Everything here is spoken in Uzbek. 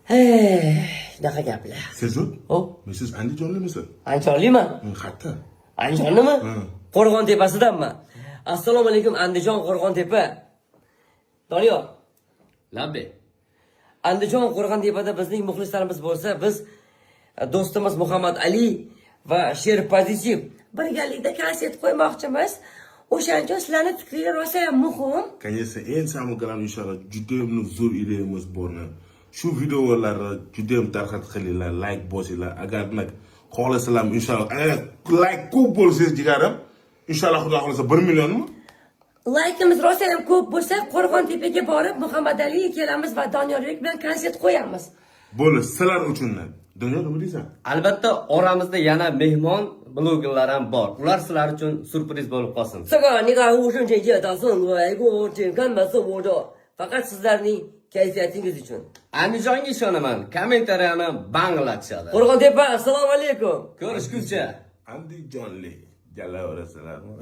Shunaqa gaplar. Sezut? Hop. Men siz Andijonlimisan? Andijonliman. Xatta. Andijonnimi? Ha. Qo'rg'ontepadanman. Assalomu alaykum Andijon Qo'rg'ontepa. Doniyor. Labbe. Andijon Qo'rg'ontepada bizning muxlislarimiz bo'lsa, biz do'stimiz Muhammad Ali va Sher Pozitiv birgalikda konsert qo'ymoqchimiz. O'shaning uchun sizlarning fikringiz rosa ham muhim. Конечно, en samim qalam inshaalloh juda ham zo'r ideyamiz borni. Shu videolarni juda ham tarqat qilinglar, like bosinglar. Agar xohlasalar inshaalloh, agar like ko'p bo'lsa jigarim, inshaalloh xudo xolasa 1 millionmi? Likeimiz rosa ham ko'p bo'lsa, Qo'rg'ontepaga borib Muhammad Ali kelamiz va Doniyorbek bilan konsert qo'yamiz. Bo'ldi, sizlar uchun. Doniyor nima deysan? Albatta oramizda yana mehmon blogerlar ham bor. Ular sizlar uchun surpriz bo'lib qolsin. 这个你看无声这届打送过来过真干嘛送我这 faqat sizlarning kayfiyatingiz uchun. Andijonga ishonaman. Kommentariyani banglatishadi. Qo'rg'ontepa, assalomu alaykum. Ko'rishguncha. Andijonlik. Jalla orasalarmi?